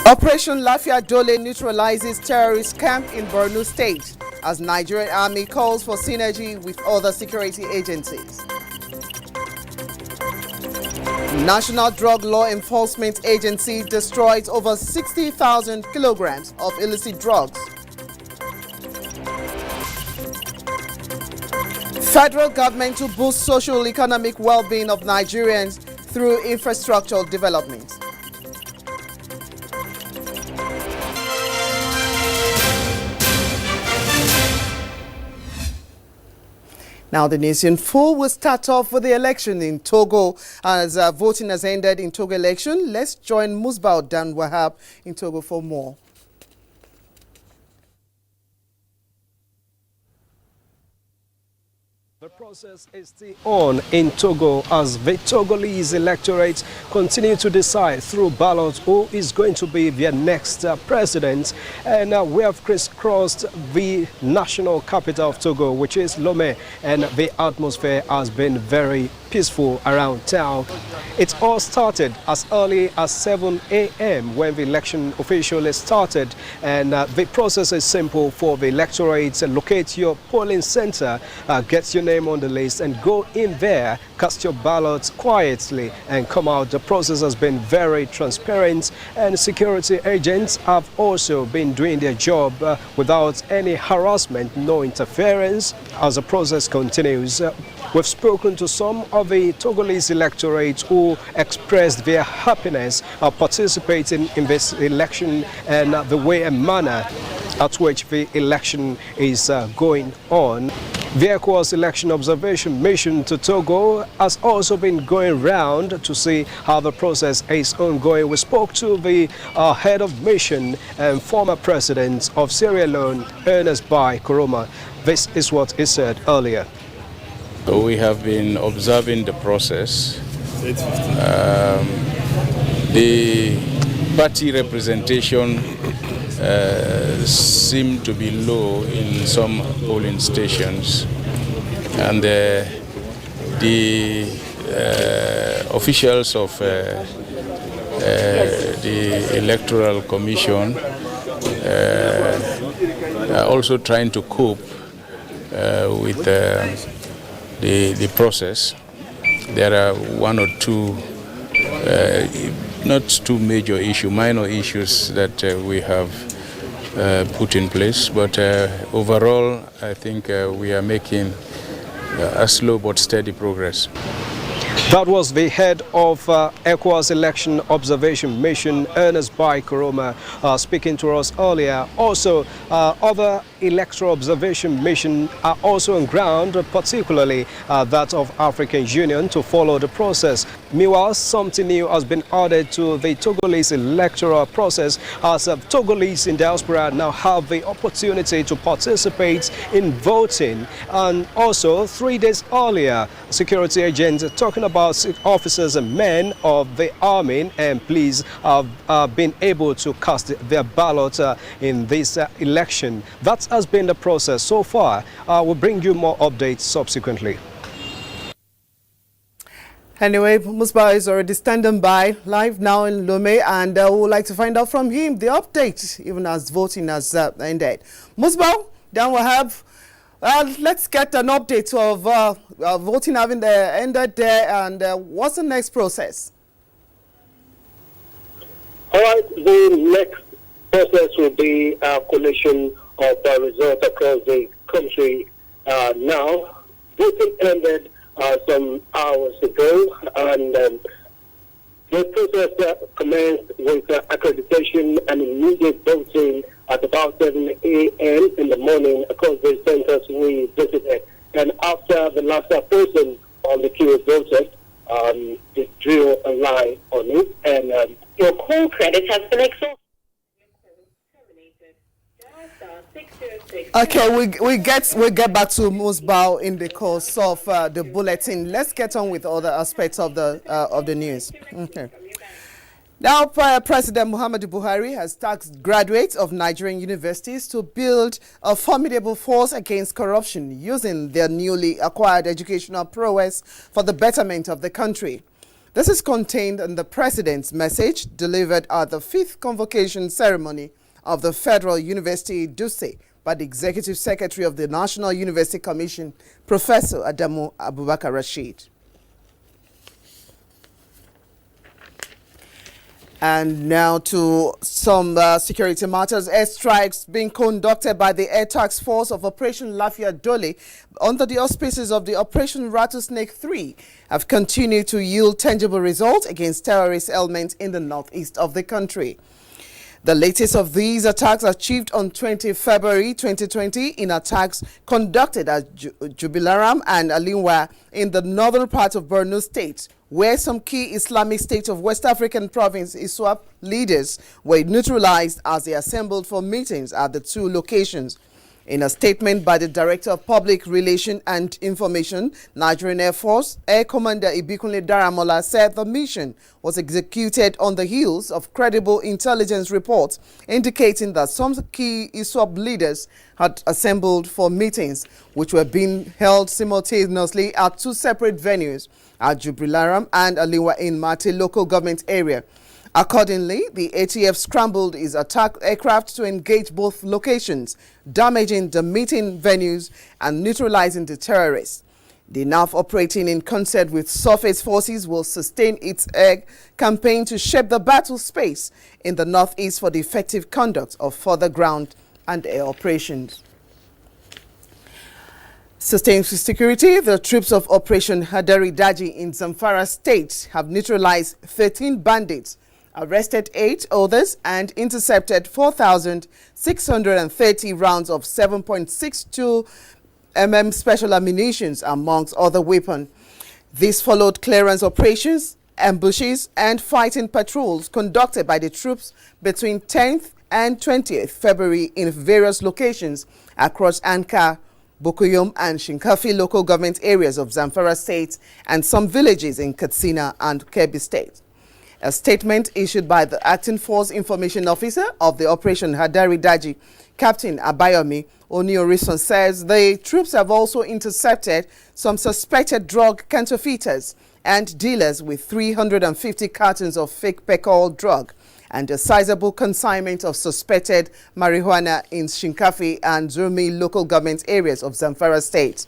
Operation Lafia Dole neutralizes terrorist camp in Borno State as Nigerian army calls for synergy with other security agencies. National Drug Law Enforcement Agency destroys over 60,000 kilograms of illicit drugs. Federal government to boost social economic well-being of Nigerians through infrastructural development. Now the news in full will start off with the election in Togo as voting has ended in Togo election. Let's join Musbao Dan Wahab in Togo for more. The process is still on in Togo as the Togolese electorate continue to decide through ballot who is going to be their next president. And we have crisscrossed the national capital of Togo, which is Lomé, and the atmosphere has been very peaceful around town. It all started as early as 7 a.m. when the election officially started, and the process is simple for the electorate. Locate your polling center, get your name on the list and go in there, cast your ballots quietly and come out. The process has been very transparent, and security agents have also been doing their job without any harassment, no interference as the process continues. We've spoken to some of the Togolese electorate who expressed their happiness of participating in this election and the way and manner at which the election is going on. The ECOWAS election observation mission to Togo has also been going round to see how the process is ongoing. We spoke to the head of mission and former president of Sierra Leone, Ernest Bai Koroma. This is what he said earlier. We have been observing the process. The party representation seemed to be low in some polling stations, and the officials of the Electoral Commission are also trying to cope with the process. There are one or two, not two major issues, minor issues that we have put in place, but overall I think we are making a slow but steady progress. That was the head of ECOWAS election observation mission, Ernest Bai Koroma, speaking to us earlier. Also, other electoral observation missions are also on ground, particularly that of African Union, to follow the process. Meanwhile, something new has been added to the Togolese electoral process as Togolese in diaspora now have the opportunity to participate in voting. And also, 3 days earlier, security agents talking about officers and men of the army and police have been able to cast their ballot in this election. That has been the process so far. We'll bring you more updates subsequently. Anyway, Musba is already standing by live now in Lomé, and we would like to find out from him the update, even as voting has ended. Musba, Dan Wahab, let's get an update of voting having ended there, and what's the next process? All right, the next process will be a collation of the results across the country. Now, voting ended some hours ago, and the process commenced with accreditation and immediate voting at about 7 a.m. in the morning across the centers we visited. And after the last person on the queue voted, they drew a line on it, and your call credit has been exhausted. Okay, we get back to Musbao in the course of the bulletin. Let's get on with other aspects of the news. Okay. Now, President Muhammadu Buhari has tasked graduates of Nigerian universities to build a formidable force against corruption using their newly acquired educational prowess for the betterment of the country. This is contained in the President's message delivered at the 5th convocation ceremony of the Federal University Dutse by the Executive Secretary of the National University Commission, Professor Adamu Abubakar Rashid. And now to some security matters. Airstrikes being conducted by the Air Task Force of Operation Lafia Dole under the auspices of the Operation Rattlesnake 3 have continued to yield tangible results against terrorist elements in the northeast of the country. The latest of these attacks achieved on 20 February 2020 in attacks conducted at Jubilaram and Alinwa in the northern part of Borno State, where some key Islamic State of West African province ISWAP leaders were neutralized as they assembled for meetings at the two locations. In a statement by the Director of Public Relations and Information, Nigerian Air Force, Air Commander Ibikunle Daramola said the mission was executed on the heels of credible intelligence reports indicating that some key ISWAP leaders had assembled for meetings, which were being held simultaneously at two separate venues at Jubilaram and Aliwa in Mate local government area. Accordingly, the ATF scrambled its attack aircraft to engage both locations, damaging the meeting venues and neutralizing the terrorists. The NAF, operating in concert with surface forces, will sustain its air campaign to shape the battle space in the northeast for the effective conduct of further ground and air operations. Sustained security, the troops of Operation Hadari Daji in Zamfara State have neutralized 13 bandits, arrested 8 others, and intercepted 4,630 rounds of 7.62 mm special ammunition, amongst other weapons. This followed clearance operations, ambushes, and fighting patrols conducted by the troops between 10th and 20th February in various locations across Anka, Bokuyum, and Shinkafi local government areas of Zamfara State and some villages in Katsina and Kebbi State. A statement issued by the Acting Force Information Officer of the Operation Hadari Daji, Captain Abayomi Oniorison, says the troops have also intercepted some suspected drug counterfeiters and dealers with 350 cartons of fake Pecol drug and a sizable consignment of suspected marijuana in Shinkafi and Zurmi local government areas of Zamfara State.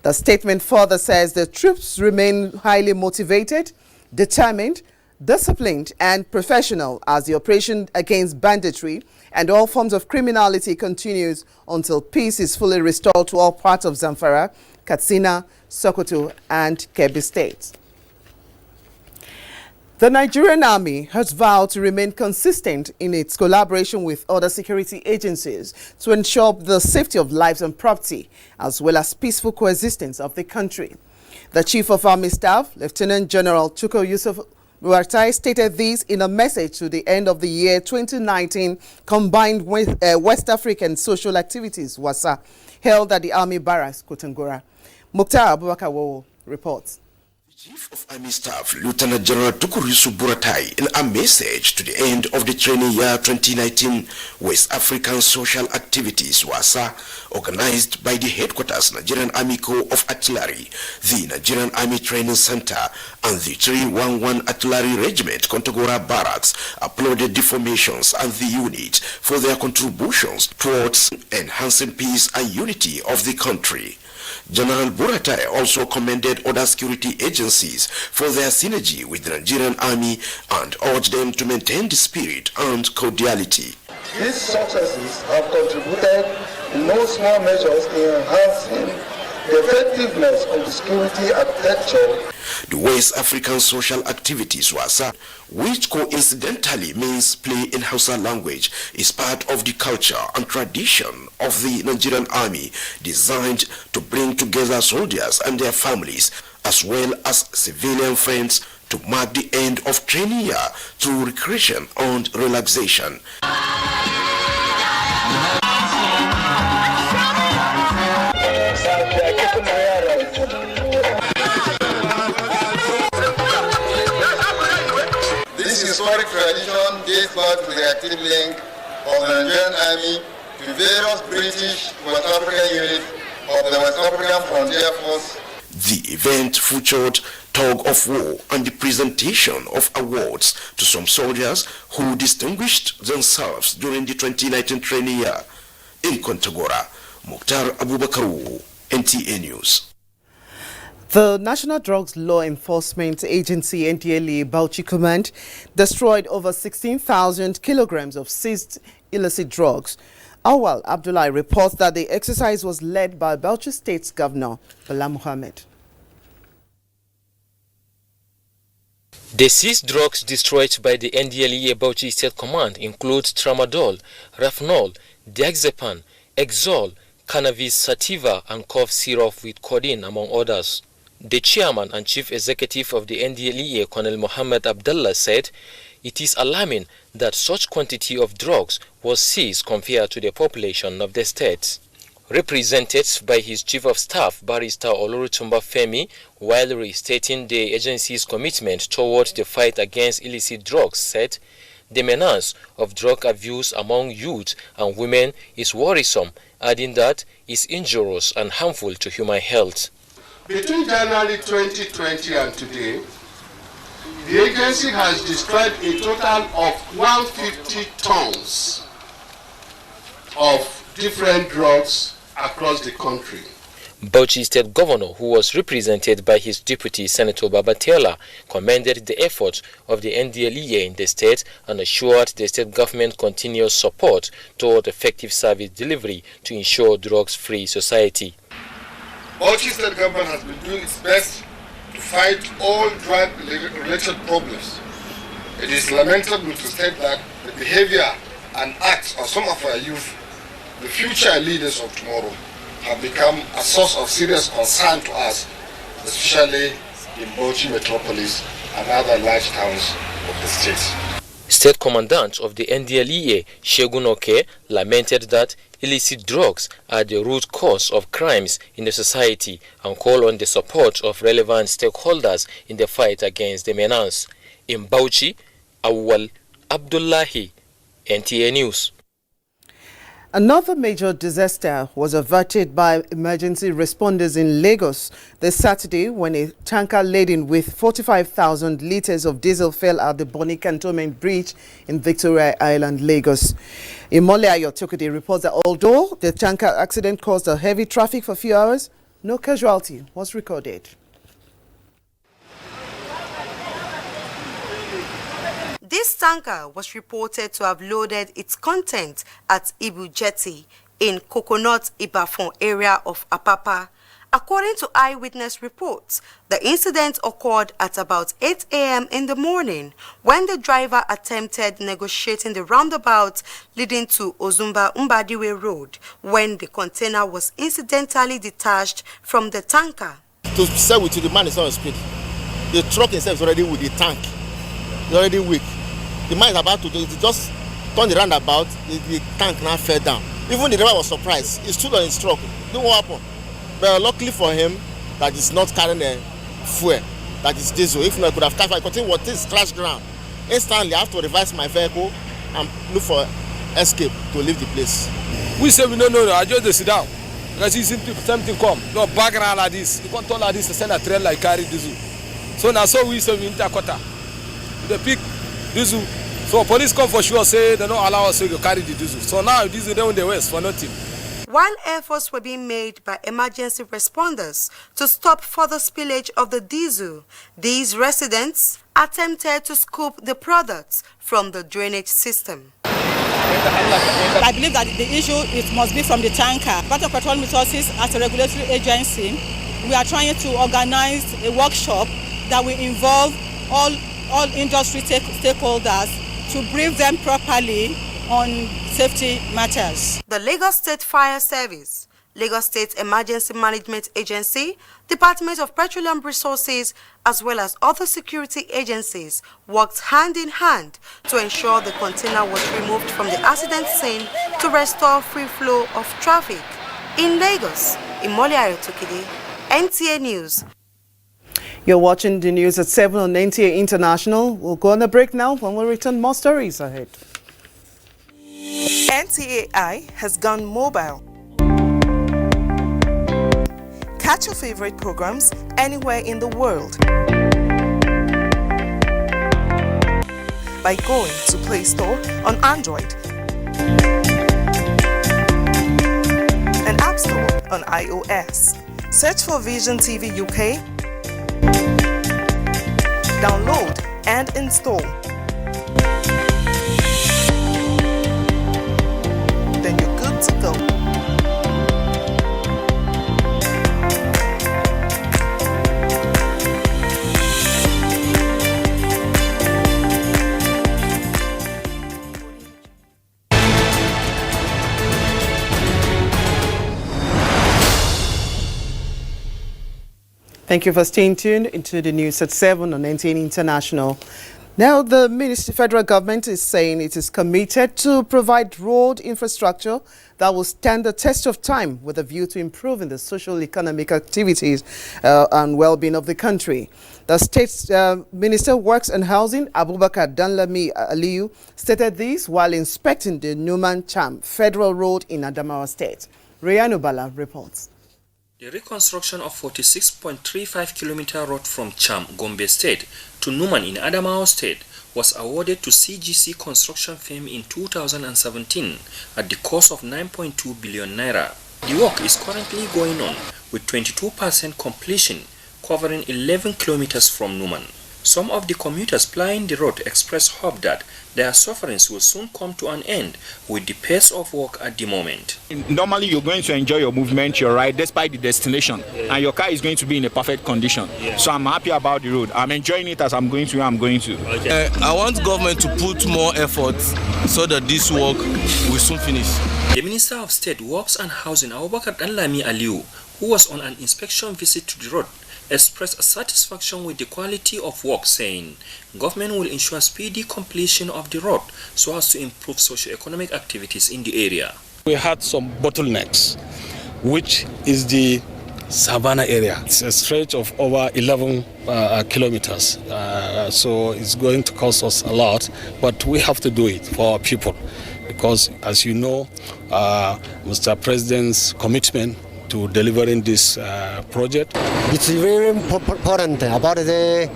The statement further says the troops remain highly motivated, determined, disciplined and professional as the operation against banditry and all forms of criminality continues until peace is fully restored to all parts of Zamfara, Katsina, Sokoto and Kebbi State. The Nigerian Army has vowed to remain consistent in its collaboration with other security agencies to ensure the safety of lives and property, as well as peaceful coexistence of the country. The Chief of Army Staff, Lieutenant General Chuko Yusuf Ruartai, stated this in a message to the end of the year 2019 combined with West African social activities WASA held at the Army Barracks, Kotangora. Mukhtar Abubakar Wowo reports. Chief of Army Staff, Lieutenant General Tukurisu Buratai, in a message to the end of the training year 2019 West African Social Activities WASA, organized by the headquarters Nigerian Army Corps of Artillery, the Nigerian Army Training Center, and the 311 Artillery Regiment Kontagora Barracks, applauded the formations and the unit for their contributions towards enhancing peace and unity of the country. General Buratai also commended other security agencies for their synergy with the Nigerian Army and urged them to maintain the spirit and cordiality. These successes have contributed in no small measures in enhancing the effectiveness of the security architecture. The West African Social Activities WASA, which coincidentally means play in Hausa language, is part of the culture and tradition of the Nigerian Army, designed to bring together soldiers and their families, as well as civilian friends, to mark the end of training year through recreation and relaxation. This historic tradition dates back to the active link of the Nigerian Army to various British West African units of the West African Frontier Force. The event featured tug of war and the presentation of awards to some soldiers who distinguished themselves during the 2019 training year. In Kontagora, Mukhtar Abubakar, NTA News. The National Drugs Law Enforcement Agency NTA Bauchi Command destroyed over 16,000 kilograms of seized illicit drugs. Awal Abdullahi reports that the exercise was led by Bauchi State's Governor, Bala Muhammad. The seized drugs destroyed by the NDLEA Bauchi State Command include tramadol, rafnol, diazepam, Exol, cannabis sativa and cough syrup with codeine, among others. The chairman and chief executive of the NDLEA, Colonel Mohammed Abdullah, said it is alarming that such quantity of drugs was seized compared to the population of the state. Represented by his chief of staff, Barrister Olurutumba Femi, while restating the agency's commitment toward the fight against illicit drugs, said the menace of drug abuse among youth and women is worrisome, adding that it's injurious and harmful to human health. Between January 2020 and today, the agency has destroyed a total of 150 tons of different drugs across the country. Bauchi State Governor, who was represented by his deputy, Senator Babatela, commended the efforts of the NDLEA in the state and assured the state government continuous support toward effective service delivery to ensure drugs-free society. Bauchi State Government has been doing its best to fight all drug-related problems. It is lamentable to state that the behavior and acts of some of our youth, the future leaders of tomorrow, have become a source of serious concern to us, especially in Bauchi metropolis and other large towns of the state. State Commandant of the NDLEA, Shegun Oke, lamented that illicit drugs are the root cause of crimes in the society and called on the support of relevant stakeholders in the fight against the menace. In Bauchi, Awal Abdullahi, NTA News. Another major disaster was averted by emergency responders in Lagos this Saturday when a tanker laden with 45,000 litres of diesel fell at the Bonny Cantonment Bridge in Victoria Island, Lagos. Imole Ayotokode reports that although the tanker accident caused a heavy traffic for a few hours, no casualty was recorded. This tanker was reported to have loaded its content at Ibu Jetty in Coconut Ibafon area of Apapa. According to eyewitness reports, the incident occurred at about 8 a.m. in the morning when the driver attempted negotiating the roundabout leading to Ozumba Mbadiwe Road when the container was incidentally detached from the tanker. To say with you, the man is not on speed. The truck itself is already with the tank. It's already weak. The man is about to just turn the roundabout, the tank now fell down. Even the driver was surprised. He stood on his truck. It didn't happen. But luckily for him, that is not carrying a fuel, that is diesel. If not, I could have catch. I continue what is crash ground. Instantly, I have to revise my vehicle and look for escape to leave the place. We say we don't know. I just sit down. Because you see something come. No background like this. You can't turn like this to send a train like carry diesel. So now so we say we interquarter. The pick diesel. So police come for sure say they don't allow us to carry the diesel. So now diesel down in the west for nothing. While efforts were being made by emergency responders to stop further spillage of the diesel, these residents attempted to scoop the products from the drainage system. I believe that the issue must be from the tanker. Part of Petroleum Resources as a regulatory agency, we are trying to organize a workshop that will involve all industry stakeholders to brief them properly on safety matters. The Lagos State Fire Service, Lagos State Emergency Management Agency, Department of Petroleum Resources, as well as other security agencies worked hand in hand to ensure the container was removed from the accident scene to restore free flow of traffic. In Lagos, Imole Ayotokide, NTA News. You're watching the news at 7 on NTA International. We'll go on a break now. When we return, more stories ahead. NTA has gone mobile. Catch your favorite programs anywhere in the world. by going to Play Store on Android and App Store on iOS. Search for Vision TV UK, download and install. Then you're good to go. Thank you for staying tuned into the news at 7 on NTA International. Now, the federal government is saying it is committed to provide road infrastructure that will stand the test of time with a view to improving the social economic activities and well-being of the country. The State Minister of Works and Housing, Abubakar Danlami Aliyu, stated this while inspecting the Numan Cham Federal Road in Adamawa State. Rayanu Bala reports. The reconstruction of 46.35-kilometer road from Cham, Gombe State to Numan in Adamawa State was awarded to CGC construction firm in 2017 at the cost of 9.2 billion naira. The work is currently going on with 22% completion, covering 11 kilometers from Numan. Some of the commuters plying the road expressed hope that their sufferings will soon come to an end with the pace of work at the moment. Normally you're going to enjoy your movement, your ride, despite the destination, and your car is going to be in a perfect condition. So I'm happy about the road. I'm enjoying it as I'm going to where I'm going to. Okay. I want government to put more effort so that this work will soon finish. The Minister of State, Works and Housing, Abubakar Danlami Aliyu, who was on an inspection visit to the road, expressed satisfaction with the quality of work, saying government will ensure speedy completion of the road so as to improve socio-economic activities in the area. We had some bottlenecks, which is the Savannah area. It's a stretch of over 11 kilometers, so it's going to cost us a lot, but we have to do it for our people because, as you know, Mr. President's commitment to delivering this project. It's very important about the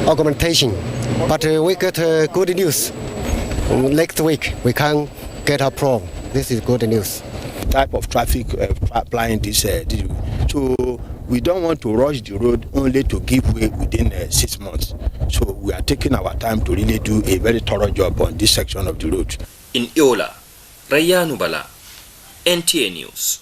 augmentation, but we get good news. Next week we can get a problem. This is good news. Type of traffic applying this, so we don't want to rush the road only to give way within 6 months. So we are taking our time to really do a very thorough job on this section of the road. In Iola, Rayanu Bala, NTA News.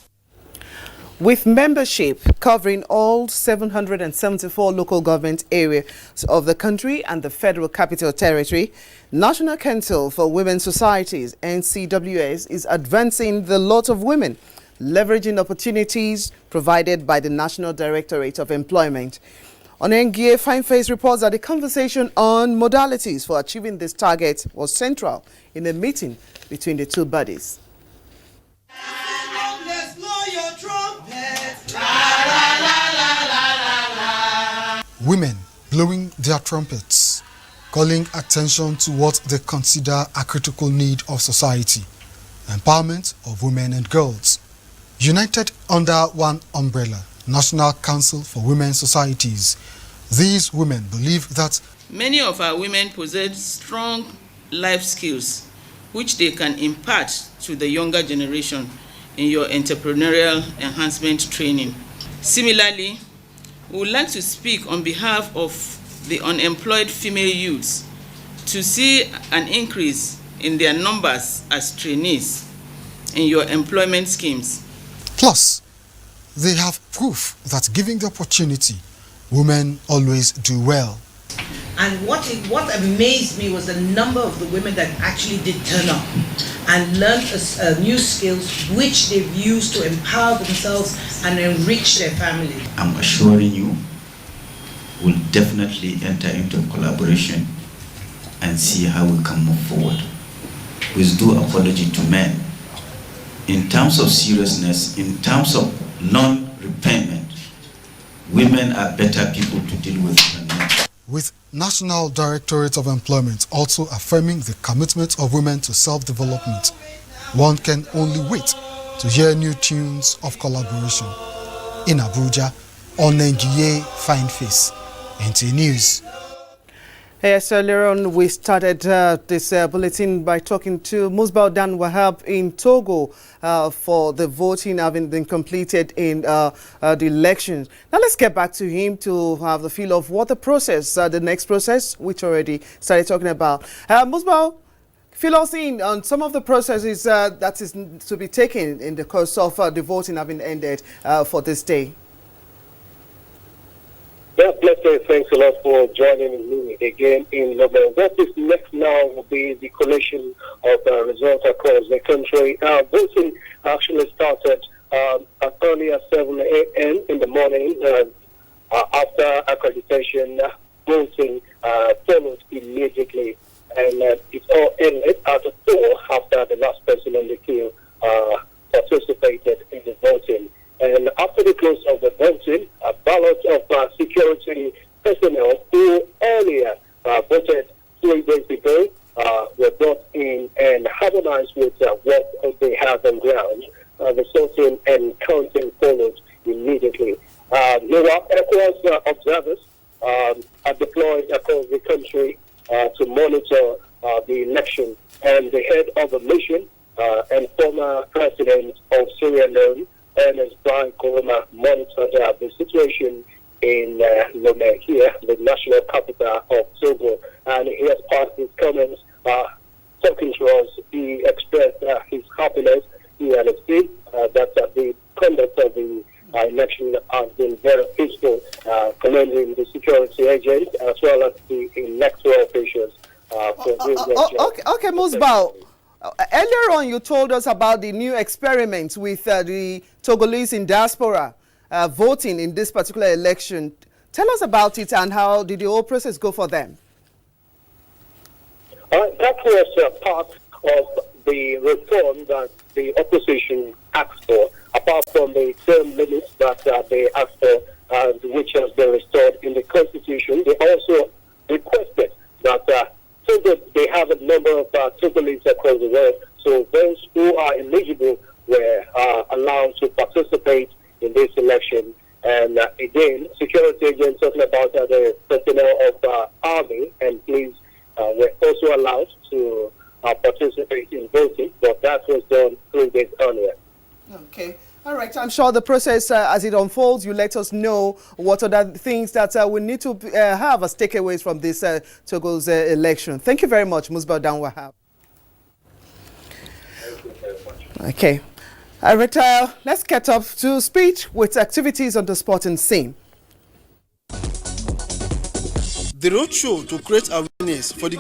With membership covering all 774 local government areas of the country and the Federal Capital Territory, National Council for Women's Societies, NCWS, is advancing the lot of women, leveraging opportunities provided by the National Directorate of Employment. On NGA, Fine Face reports that the conversation on modalities for achieving this target was central in a meeting between the two bodies. Women blowing their trumpets, calling attention to what they consider a critical need of society, empowerment of women and girls. United under one umbrella, National Council for Women's Societies, these women believe that many of our women possess strong life skills which they can impart to the younger generation in your entrepreneurial enhancement training. Similarly, we would like to speak on behalf of the unemployed female youths to see an increase in their numbers as trainees in your employment schemes. Plus, they have proof that given the opportunity, women always do well. And what amazed me was the number of the women that actually did turn up and learned new skills which they've used to empower themselves and enrich their family. I'm assuring you, we'll definitely enter into collaboration and see how we can move forward. With due apology to men, in terms of seriousness, in terms of non-repayment, women are better people to deal with than men. With National Directorate of Employment also affirming the commitment of women to self-development, one can only wait to hear new tunes of collaboration. In Abuja, on NTA Fine Face, NTA News. Yes, earlier on we started this bulletin by talking to Musbau Dan Wahab in Togo for the voting having been completed in the elections. Now let's get back to him to have the feel of what the process, the next process, which already started talking about. Musbau, fill us in on some of the processes that is to be taken in the course of the voting having ended for this day. Yeah, blessed, thanks a lot for joining me again in London. What is next now will be the collation of results across the country. Voting actually started as early as 7 a.m. in the morning. After accreditation, voting followed immediately. And it all ended at 4 after the last person on the queue participated in the voting. And after the close of the voting, a ballot of security personnel who earlier voted 3 days ago were brought in and harmonized with what they have on ground. The sorting and counting followed immediately. Meanwhile, ECOWAS observers are deployed across the country to monitor the election. And the head of the mission and former president of Sierra Leone, Ernest Brian Koroma, monitored the situation in Lomé here, the national capital of Togo. And he has passed his comments talking to us. He expressed his happiness. He had seen that the conduct of the election has been very peaceful, commending the security agents as well as the electoral officials. Okay, Musbau. Earlier on, you told us about the new experiment with the Togolese in diaspora voting in this particular election. Tell us about it and how did the whole process go for them? That was part of the reform that the opposition asked for, apart from the term limits that they asked for, which has been restored in the Constitution. They also requested that so that they have a number of Togolese across the world. So those who are eligible were allowed to participate in this election. And again, security agents talking about the personnel of army and police were also allowed to participate in voting, but that was done 3 days earlier. Okay. All right, I'm sure the process, as it unfolds, you let us know what are the things that we need to have as takeaways from this Togo's election. Thank you very much, Musbau Dan Wahab. Okay. All right, let's get up to speed with activities on the sporting scene. The roadshow to create awareness for the